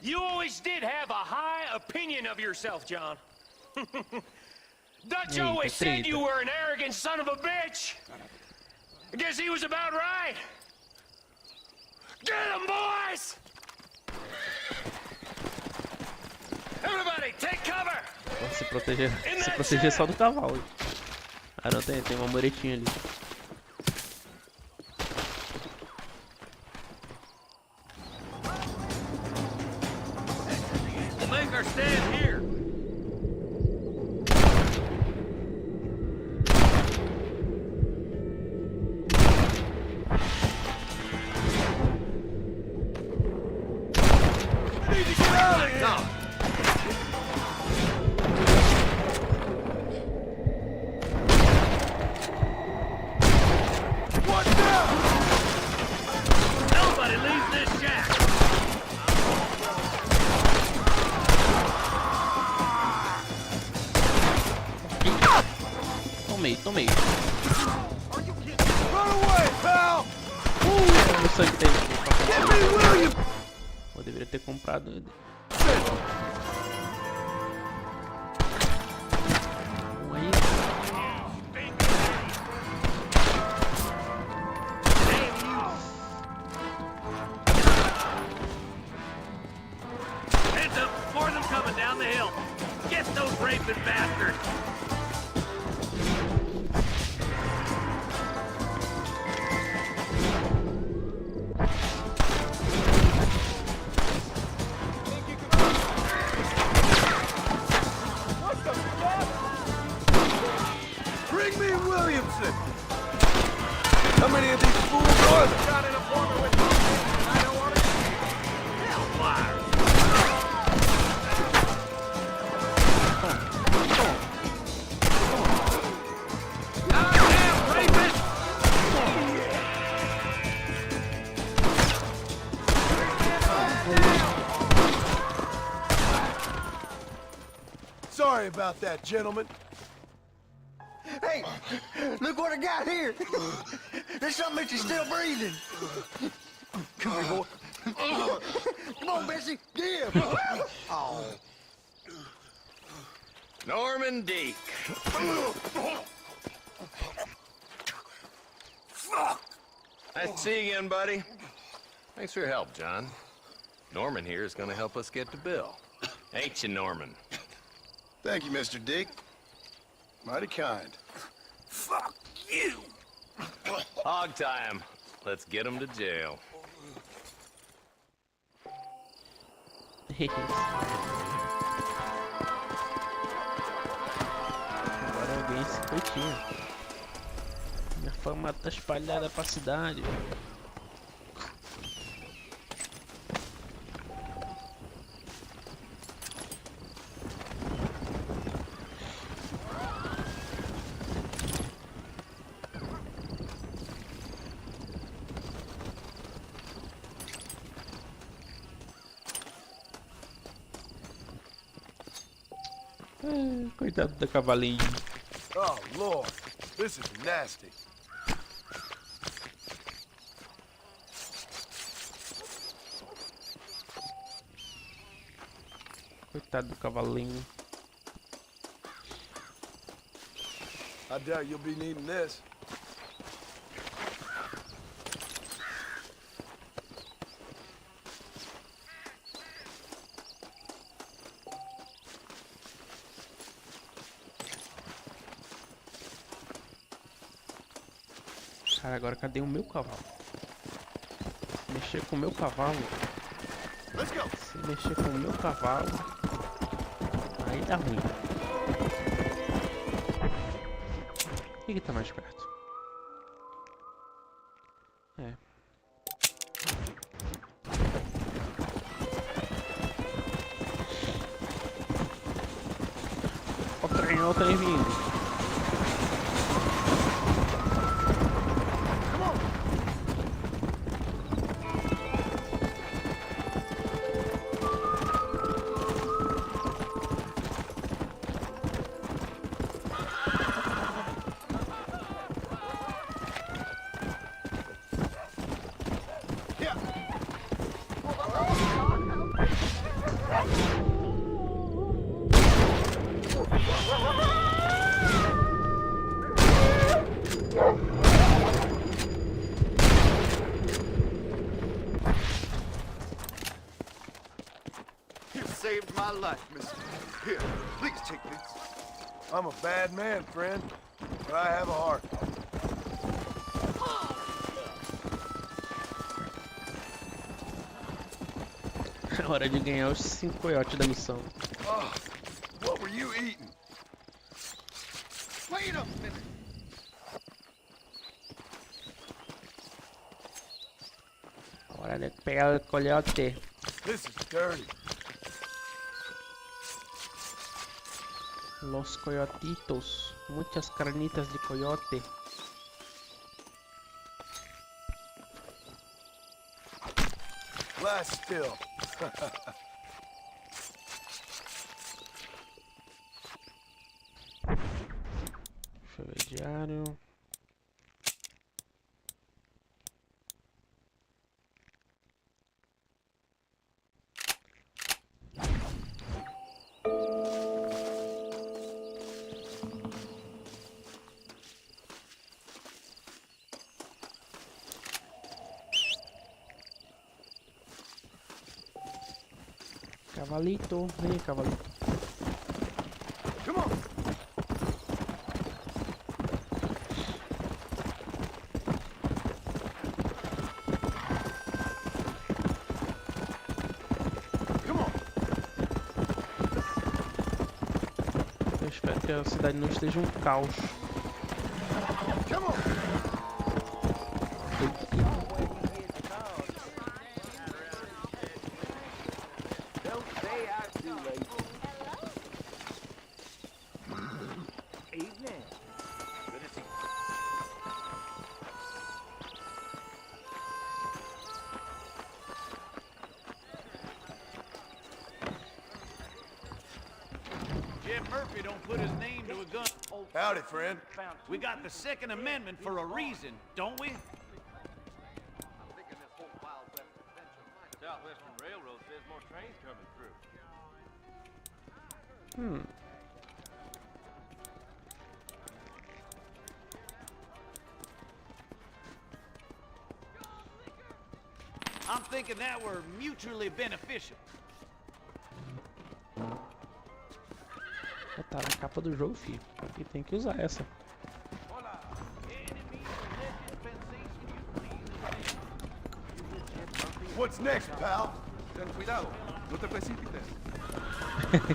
Speaker 12: You always did have a high opinion of yourself, John. Dutch
Speaker 1: Eita,
Speaker 12: always said
Speaker 1: treta.
Speaker 12: you were an arrogant son of a bitch. I guess he was about right. Get him, boys! Everybody, take cover!
Speaker 1: Se proteger só do cavalo. Ah, não, tem uma muretinha ali.
Speaker 9: We'll make our stand here.
Speaker 2: Need to get out of here! What now?
Speaker 9: Nobody leaves this shack.
Speaker 1: Tomei.
Speaker 2: Run away, pal!
Speaker 1: O sangue tem.
Speaker 2: Get me William!
Speaker 1: Eu deveria ter comprado. Aí.
Speaker 9: Heads up, more of them coming down the hill. Get those raping bastards.
Speaker 2: Bring me Williamson! How many of these fools are there?
Speaker 12: Got an appointment with I don't want to... Hellfire!
Speaker 2: Sorry about that, gentlemen.
Speaker 11: Hey, look what I got here. There's something that you're still breathing. Come here, boy. Come on, Bessie. Give. Oh.
Speaker 7: Norman Deek.
Speaker 2: Fuck!
Speaker 7: Nice to see you again, buddy. Thanks for your help, John. Norman here is gonna help us get to Bill. Ain't you, Norman?
Speaker 3: Thank you, Mr. Dick. Mighty kind.
Speaker 2: Fuck you!
Speaker 7: Hog time. Let's get him to jail.
Speaker 1: Agora alguém se curtiu. Minha fama tá espalhada pra cidade. Coitado do cavalinho.
Speaker 2: Oh, Lord. This is nasty.
Speaker 1: Coitado do cavalinho.
Speaker 2: I doubt you'll be needing this.
Speaker 1: Cara, agora cadê o meu cavalo? Mexer com o meu cavalo.
Speaker 2: Let's go.
Speaker 1: Se mexer com o meu cavalo, aí dá ruim. O que tá mais perto? É. Olha o trem vindo.
Speaker 2: You saved my life, mister. Here, please take this. I'm a bad man, friend, but I have a heart.
Speaker 1: É hora de ganhar os 5 coiotes da missão.
Speaker 2: Oh, what were you eating?
Speaker 11: Wait a minute.
Speaker 1: Hora de pegar o coiote.
Speaker 2: This is dirty.
Speaker 1: Los coyotitos. Muchas carnitas de coyote.
Speaker 2: Lie still.
Speaker 1: Deixa eu ver diário. Cavalito, vem cavalito.
Speaker 2: Come on. Come on.
Speaker 1: Eu espero que a cidade não esteja um caos.
Speaker 2: Come on.
Speaker 6: Don't say I'm too late. Evening. Good to see you. Jim Murphy don't put his name to a gun.
Speaker 2: Howdy, friend.
Speaker 6: We got the Second Amendment for a reason, don't we?
Speaker 12: Southwestern Railroad says more trains coming through.
Speaker 6: I'm thinking that we're mutually beneficial.
Speaker 1: Tá na capa do jogo, filho. E tem que usar essa.
Speaker 2: What's next, pal?
Speaker 13: Ten cuidado, no te precipites.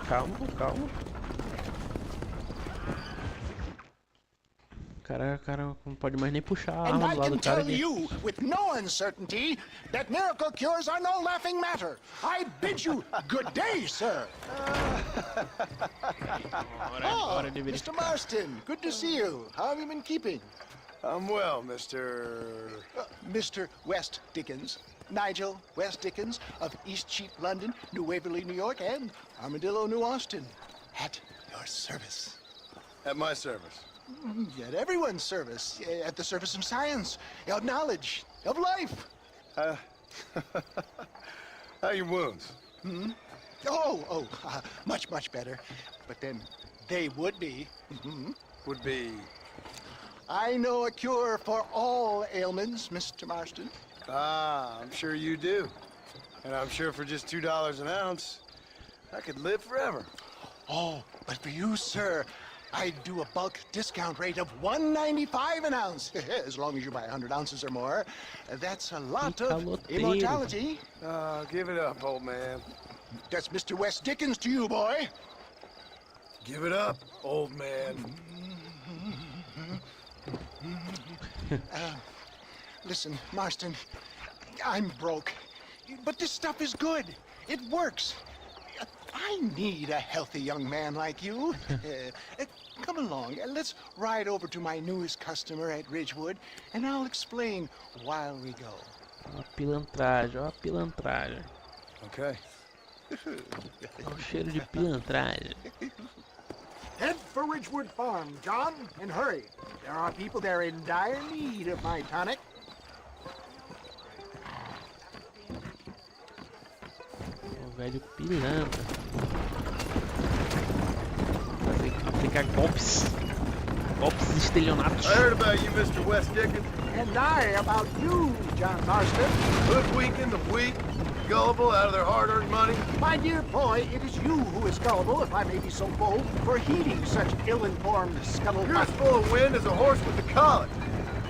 Speaker 1: Calma, calma. Cara, não pode mais nem puxar a
Speaker 14: And
Speaker 1: arma
Speaker 14: I
Speaker 1: do lado
Speaker 14: can
Speaker 1: do cara
Speaker 14: tell
Speaker 1: aqui.
Speaker 14: you with no uncertainty that miracle cures are no laughing matter. I bid you good day, sir.
Speaker 1: Hora de
Speaker 14: Mr. Marston, good to see you. How have you been keeping?
Speaker 3: I'm well, Mr.
Speaker 14: Mr. West Dickens. Nigel West Dickens of East Cheap, London, New Waverly, New York, and Armadillo, New Austin. At your service.
Speaker 3: At my service.
Speaker 14: At everyone's service. At the service of science, of knowledge, of life.
Speaker 3: How are your wounds?
Speaker 14: Much, much better. But then they would be.
Speaker 3: Would be...
Speaker 14: I know a cure for all ailments, Mr. Marston.
Speaker 3: Ah, I'm sure you do. And I'm sure for just $2 an ounce, I could live forever.
Speaker 14: Oh, but for you, sir, I'd do a bulk discount rate of $1.95 an ounce, as long as you buy 100 ounces or more. That's a lot of immortality.
Speaker 3: Give it up, old man.
Speaker 14: That's Mr. West Dickens to you, boy.
Speaker 3: Give it up, old man.
Speaker 14: Listen, Marston, I'm broke, but this stuff is good. It works. I need a healthy young man like you. Come along, let's ride over to my newest customer at Ridgewood, and I'll explain while we go.
Speaker 1: Ó a pilantragem, ó a pilantragem.
Speaker 3: Okay.
Speaker 1: Ó o cheiro de pilantragem.
Speaker 11: Head for Ridgewood Farm, John, and hurry. There are people there in dire need of my tonic.
Speaker 1: O velho pilantra. Vai aplicar golpes. Golpes estelionatos.
Speaker 3: I heard about you, Mr. West Dickens.
Speaker 11: And I about you, John Marston.
Speaker 3: Hoodwinking the weak, gullible out of their hard-earned money.
Speaker 11: My dear boy, it is you who is gullible, if I may be so bold, for heeding such ill-informed scuttlebutt.
Speaker 3: You're as full of wind as a horse with the colic.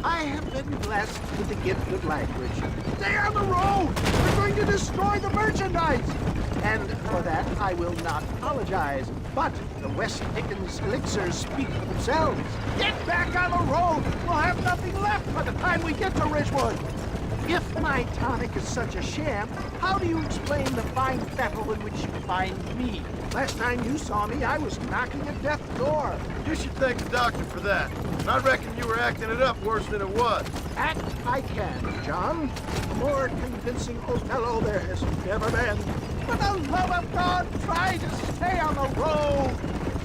Speaker 11: I have been blessed with the gift of language. Stay on the road! We're going to destroy the merchandise! And for that, I will not apologize. But the West Dickens elixirs speak for themselves. Get back on the road! We'll have nothing left by the time we get to Ridgewood! If my tonic is such a sham, how do you explain the fine fettle in which you find me? Last time you saw me, I was knocking at death's door.
Speaker 3: You should thank the doctor for that. And I reckon you were acting it up worse than it was.
Speaker 11: Act I can, John. A more convincing Othello there has never been. For the love of God, try to stay on the road.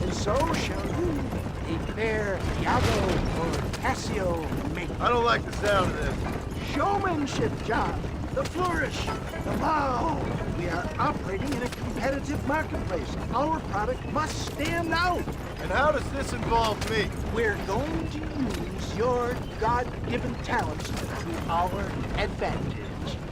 Speaker 11: And so shall you, a fair Iago or Cassio make.
Speaker 3: I don't like the sound of this.
Speaker 11: Showmanship, John. The flourish, the bow. We are operating in a competitive marketplace. Our product must stand out.
Speaker 3: And how does this involve me?
Speaker 11: We're going to use your God-given talents to our advantage.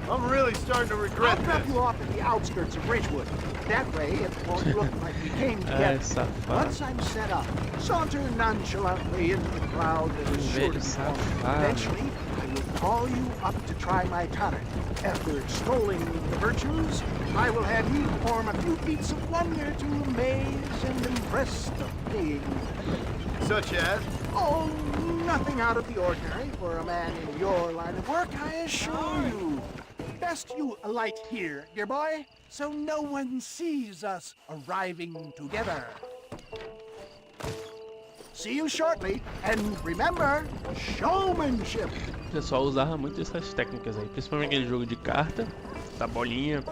Speaker 3: I'm really starting to regret
Speaker 11: I'll drop
Speaker 3: this.
Speaker 11: you off at the outskirts of Ridgewood. That way, it won't look like we came together. Once I'm set up, saunter nonchalantly into the crowd that is sure to be forming. Eventually, I will call you up to try my tonic. After extolling the virtues, I will have you perform a few feats of wonder to amaze and impress the pig.
Speaker 3: Such as?
Speaker 11: Oh, nothing out of the ordinary for a man in your line of work, I assure you. Best you alight here, dear boy, so no one sees us arriving together. See you shortly, and remember, showmanship.
Speaker 1: O pessoal usava muito essas técnicas aí, principalmente aquele jogo de carta, da bolinha.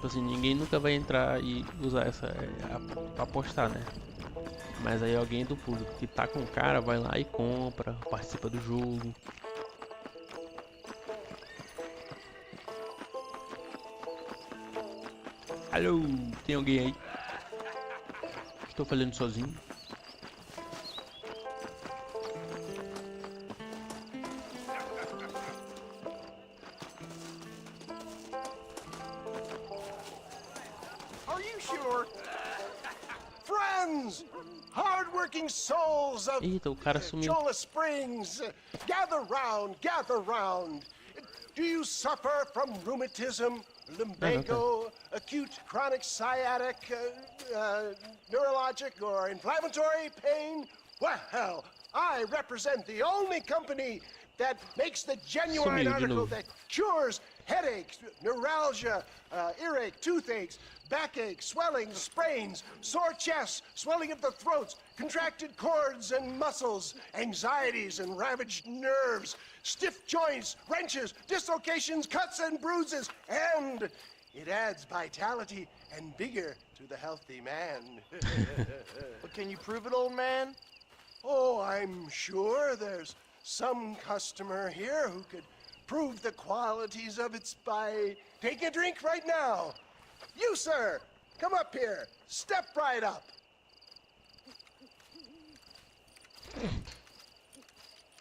Speaker 1: tipo assim, ninguém nunca vai entrar e usar essa pra apostar, né? Mas aí alguém do público que tá com o cara vai lá e compra, participa do jogo. Alô, tem alguém aí? Estou falando sozinho.
Speaker 2: Are you sure? Friends! Hard-working souls of
Speaker 1: Eita, o cara sumiu.
Speaker 2: Jola Springs, gather round. Do you suffer from rheumatism, lumbago, acute chronic sciatic, neurologic or inflammatory pain? Well, I represent the only company that makes the genuine article that cures headaches, neuralgia, earache, toothaches, backache, swelling, sprains, sore chests, swelling of the throats, contracted cords and muscles, anxieties and ravaged nerves, stiff joints, wrenches, dislocations, cuts and bruises, and it adds vitality and vigor to the healthy man.
Speaker 11: But can you prove it, old man?
Speaker 2: Oh, I'm sure there's some customer here who could prove the qualities of it by taking a drink right now. You, sir, come up here. Step right up.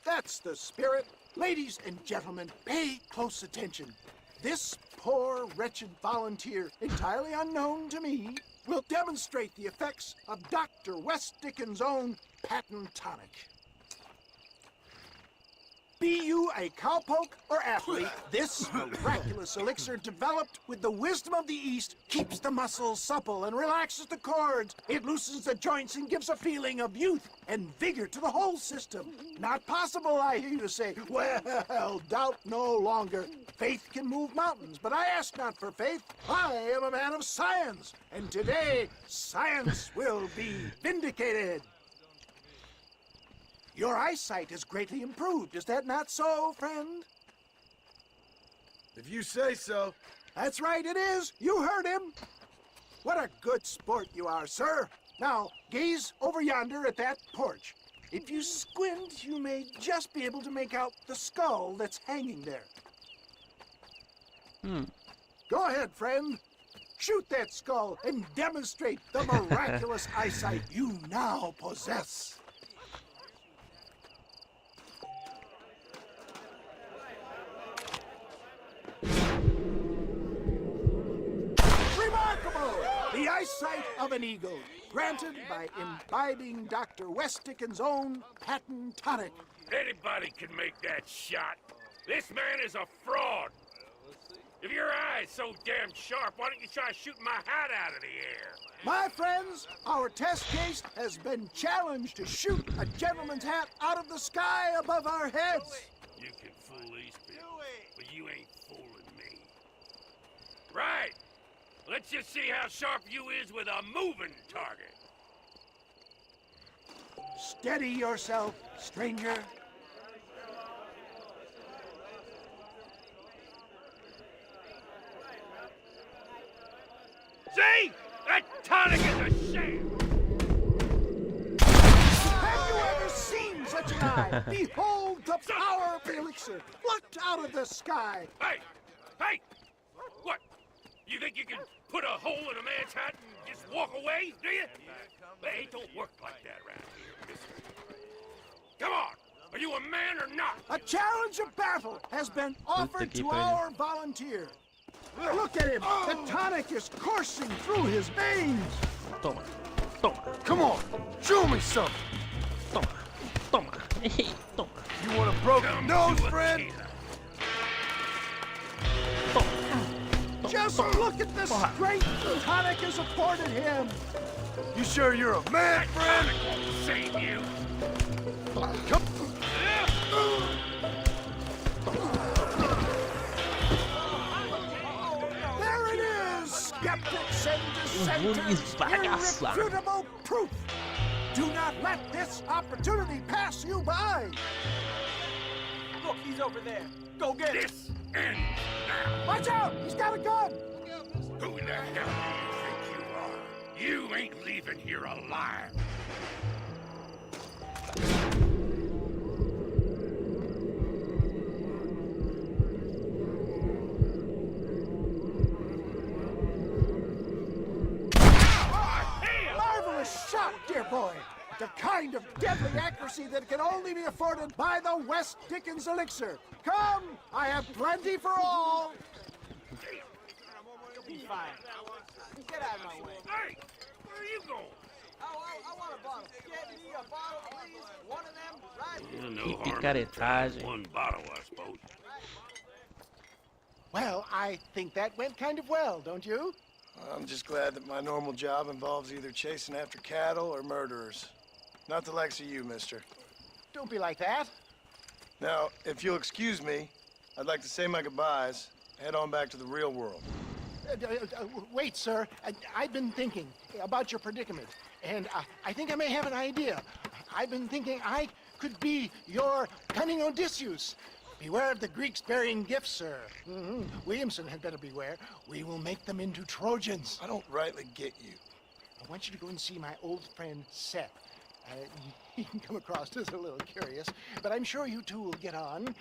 Speaker 2: That's the spirit. Ladies and gentlemen, pay close attention. This poor, wretched volunteer, entirely unknown to me, will demonstrate the effects of Dr. West Dickens' own patent tonic. Be you a cowpoke or athlete, this miraculous elixir developed with the wisdom of the East keeps the muscles supple and relaxes the cords. It loosens the joints and gives a feeling of youth and vigor to the whole system. Not possible, I hear you say. Well, doubt no longer. Faith can move mountains, but I ask not for faith. I am a man of science, and today science will be vindicated. Your eyesight has greatly improved. Is that not so, friend?
Speaker 3: If you say so.
Speaker 2: That's right, it is. You heard him. What a good sport you are, sir. Now, gaze over yonder at that porch. If you squint, you may just be able to make out the skull that's hanging there. Go ahead, friend. Shoot that skull and demonstrate the miraculous eyesight you now possess. The eyesight of an eagle, granted by imbibing Dr. West Dickens' own patent tonic.
Speaker 12: Anybody can make that shot. This man is a fraud. If your eye's so damn sharp, why don't you try shooting my hat out of the air?
Speaker 2: My friends, our test case has been challenged to shoot a gentleman's hat out of the sky above our heads.
Speaker 12: You can fool these people, but you ain't fooling me. Right. Let's just see how sharp you is with a moving target.
Speaker 2: Steady yourself, stranger.
Speaker 12: See? That tonic is a sham!
Speaker 2: Have you ever seen such an eye? Behold the power of the elixir, plucked out of the sky.
Speaker 12: Hey! Hey! What? You think you can put a hole in a man's hat and just walk away, do you? Hey, it don't work like that around here, mister. Come on! Are you a man or not?
Speaker 2: A challenge of battle has been offered to our volunteer. Look at him! The tonic is coursing through his veins!
Speaker 1: Toma, toma.
Speaker 3: Come on, show me something.
Speaker 1: Toma, toma, toma.
Speaker 3: You want a broken nose, friend?
Speaker 2: Just look at the strength the tonic has afforded him!
Speaker 3: You sure you're a man, friend?
Speaker 12: Save you!
Speaker 3: Come.
Speaker 2: There it is! Skeptics and dissenters! Irrefutable proof! Do not let this opportunity pass you by!
Speaker 11: Look, he's over there. Go get him.
Speaker 12: This ends now!
Speaker 2: Watch out! He's got a gun!
Speaker 12: Who the hell do you think you are? You ain't leaving here alive.
Speaker 2: Marvelous shot, dear boy. The kind of deadly accuracy that can only be afforded by the West Dickens elixir. Come, I have plenty for all. You'll be fine. Get out of my way.
Speaker 12: Hey, where are you going?
Speaker 2: I want a bottle. Get me a bottle, please. One of them, right?
Speaker 12: No
Speaker 1: Que
Speaker 12: harm in
Speaker 1: picaretagem.
Speaker 12: trying one bottle, I suppose.
Speaker 14: Well, I think that went kind of well, don't you?
Speaker 3: I'm just glad that my normal job involves either chasing after cattle or murderers. Not the likes of you, mister.
Speaker 14: Don't be like that.
Speaker 3: Now, if you'll excuse me, I'd like to say my goodbyes, head on back to the real world.
Speaker 14: Wait, sir. I've been thinking about your predicament, and I think I may have an idea. I've been thinking I could be your cunning Odysseus. Beware of the Greeks bearing gifts, sir. Williamson had better beware. We will make them into Trojans.
Speaker 3: I don't rightly get you.
Speaker 14: I want you to go and see my old friend Seth. He can come across as a little curious, but I'm sure you two will get on.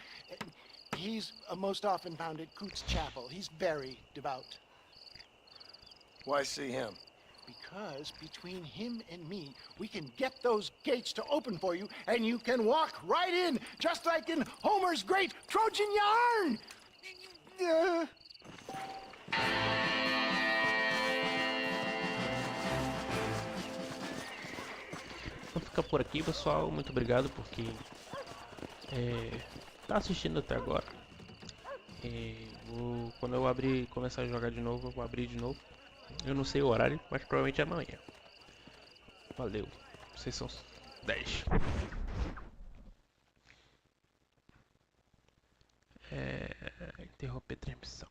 Speaker 14: He's most often found at Coots Chapel. He's very devout.
Speaker 3: Why see him?
Speaker 14: Because between him and me, we can get those gates to open for you, and you can walk right in, just like in Homer's great Trojan yarn!
Speaker 1: Vou ficar por aqui, pessoal. Muito obrigado por quem tá assistindo até agora. Quando eu começar a jogar de novo, eu vou abrir de novo. Eu não sei o horário, mas provavelmente é amanhã. Valeu. Vocês são 10. Interromper transmissão.